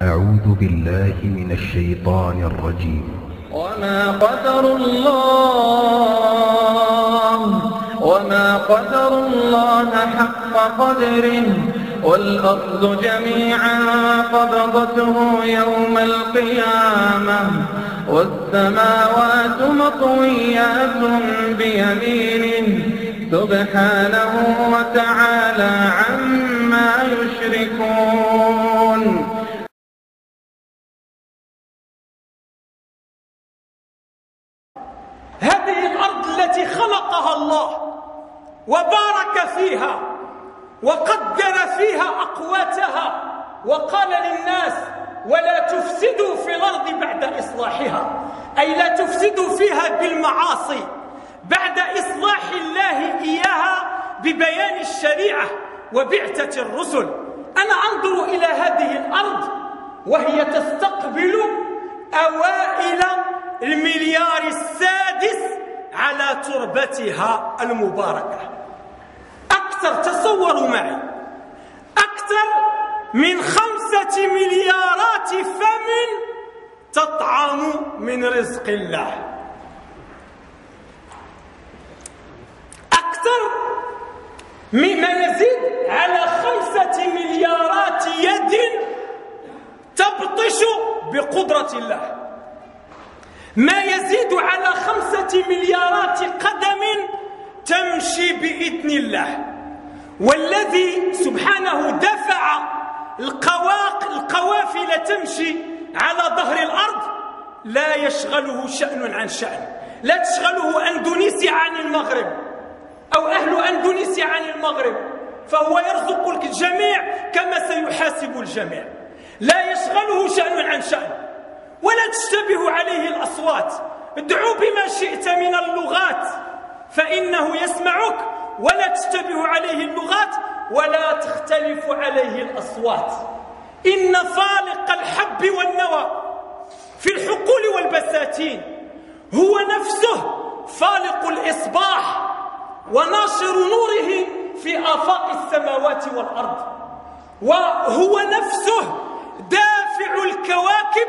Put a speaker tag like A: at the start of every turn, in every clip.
A: أعوذ بالله من الشيطان الرجيم.
B: وما قدر الله حق قدره والأرض جميعا قبضته يوم القيامة والسماوات مطويات بيمينه سبحانه وتعالى عما يشركون.
C: هذه الأرض التي خلقها الله وبارك فيها وقدر فيها أقواتها وقال للناس ولا تفسدوا في الأرض بعد إصلاحها، أي لا تفسدوا فيها بالمعاصي بعد إصلاح الله إياها ببيان الشريعة وبعثة الرسل. أنا أنظر إلى هذه الأرض وهي تستقبل أوائل المليار السادس على تربتها المباركة. تصوروا معي، أكثر من 5 مليارات فم تطعم من رزق الله، أكثر مما يزيد على 5 مليارات يد تبطش بقدرة الله، ما يزيد على 5 مليارات قدم تمشي بإذن الله. والذي سبحانه دفع القوافل تمشي على ظهر الأرض لا يشغله شأن عن شأن، لا تشغله أندونيسيا عن المغرب أو أهل أندونيسيا عن المغرب، فهو يرزق الجميع كما سيحاسب الجميع، لا يشغله شأن عن شأن. ولا تشتبه عليه الأصوات، ادعو بما شئت من اللغات فإنه يسمعك، ولا تشتبه عليه اللغات ولا تختلف عليه الأصوات. إن فالق الحب والنوى في الحقول والبساتين هو نفسه فالق الإصباح وناشر نوره في آفاق السماوات والأرض، وهو نفسه دافع الكواكب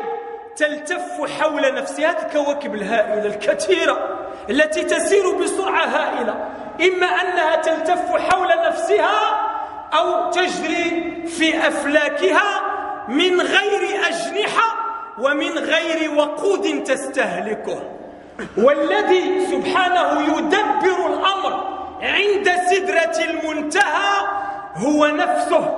C: تلتف حول نفسها، الكواكب الهائلة الكثيرة التي تسير بسرعة هائلة، إما أنها تلتف حول نفسها أو تجري في أفلاكها من غير أجنحة ومن غير وقود تستهلكه. والذي سبحانه يدبر الأمر عند سدرة المنتهى هو نفسه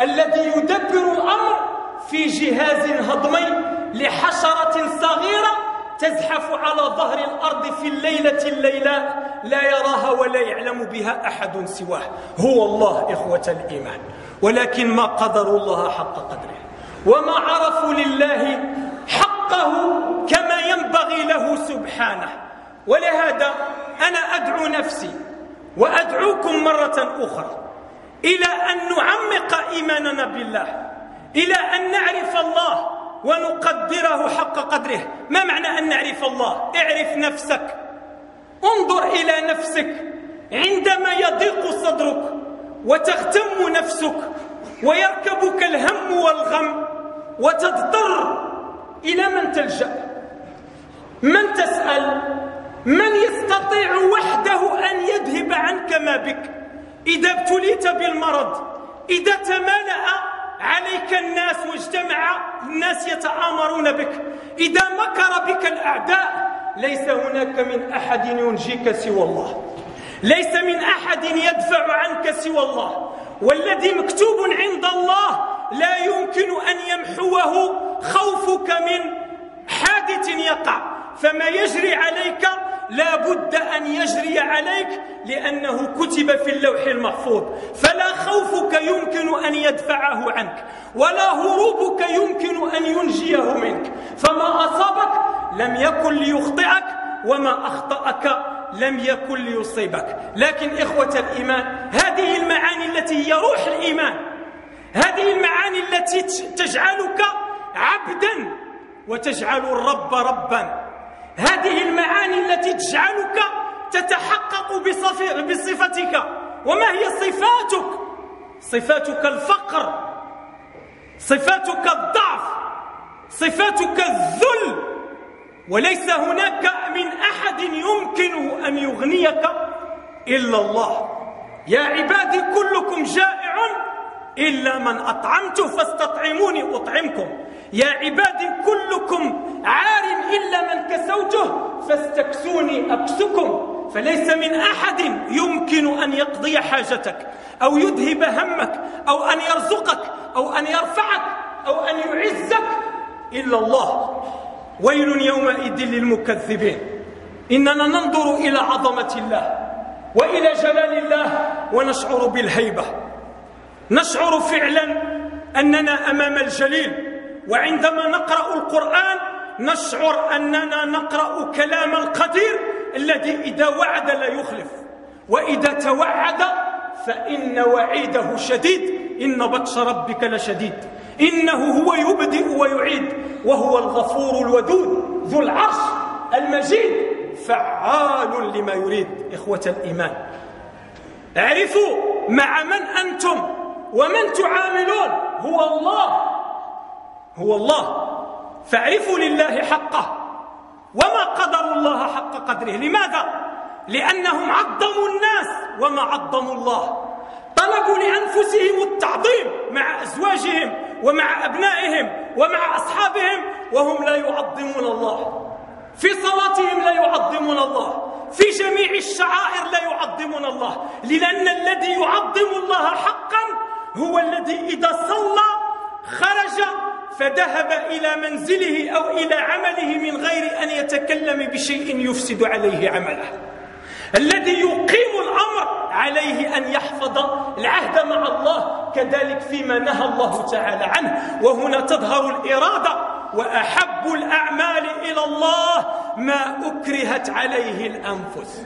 C: الذي يدبر الأمر في جهاز هضمي لحشرة صغيرة تزحف على ظهر الأرض في الليلة الليلاء لا يراها ولا يعلم بها أحد سواه، هو الله إخوة الإيمان. ولكن ما قدروا الله حق قدره وما عرفوا لله حقه كما ينبغي له سبحانه. ولهذا أنا أدعو نفسي وأدعوكم مرة أخرى إلى أن نعمق إيماننا بالله، إلى أن نعرف الله ونقدره حق قدره. ما معنى أن نعرف الله؟ اعرف نفسك، انظر إلى نفسك عندما يضيق صدرك وتغتم نفسك ويركبك الهم والغم وتضطر، إلى من تلجأ؟ من تسأل؟ من يستطيع وحده أن يذهب عنك ما بك؟ إذا ابتليت بالمرض، إذا تمالأ عليك الناس واجتمع الناس يتآمرون بك، إذا مكر بك الأعداء، ليس هناك من أحد ينجيك سوى الله، ليس من أحد يدفع عنك سوى الله. والذي مكتوب عند الله لا يمكن أن يمحوه خوفك من حادث يقع، فما يجري عليك لا بد أن يجري عليك لأنه كتب في اللوح المحفوظ، فلا خوفك يمكن أن يدفعه عنك ولا هروبك يمكن أن ينجيه منك. فما أصابك لم يكن ليخطئك وما أخطأك لم يكن ليصيبك. لكن إخوة الإيمان، هذه المعاني التي هي روح الإيمان، هذه المعاني التي تجعلك عبدا وتجعل الرب ربا، هذه المعاني التي تجعلك تتحقق بصفتك. وما هي صفاتك؟ صفاتك الفقر، صفاتك الضعف، صفاتك الذل، وليس هناك من أحد يمكنه أن يغنيك إلا الله. يا عبادي كلكم جائع إلا من أطعمته فاستطعموني أطعمكم. يا عبادي كلكم عار إلا من كسوته فاستكسوني أكسكم. فليس من أحد يمكن أن يقضي حاجتك أو يذهب همك أو أن يرزقك أو أن يرفعك أو أن يعزك إلا الله. ويل يومئذ للمكذبين. إننا ننظر إلى عظمة الله وإلى جلال الله ونشعر بالهيبة، نشعر فعلا أننا أمام الجليل. وعندما نقرأ القرآن نشعر أننا نقرأ كلام القدير الذي إذا وعد لا يخلف، وإذا توعد فإن وعيده شديد. إن بطش ربك لشديد، إنه هو يبدئ ويعيد، وهو الغفور الودود ذو العرش المجيد فعال لما يريد. إخوة الإيمان، اعرفوا مع من أنتم ومن تعاملون. هو الله، هو الله، فاعرفوا لله حقه. وما قدروا الله حق قدره. لماذا؟ لأنهم عظموا الناس وما عظموا الله. طلبوا لأنفسهم التعظيم مع أزواجهم ومع أبنائهم ومع أصحابهم وهم لا يعظمون الله. في صلاتهم لا يعظمون الله، في جميع الشعائر لا يعظمون الله. لأن الذي يعظم الله حقا هو الذي إذا صلى خرج فذهب إلى منزله أو إلى عمله من غير أن يتكلم بشيء يفسد عليه عمله. الذي يقيم الأمر عليه أن يحفظ العهد مع الله كذلك فيما نهى الله تعالى عنه. وهنا تظهر الإرادة. وأحب الأعمال إلى الله ما أكرهت عليه الأنفس.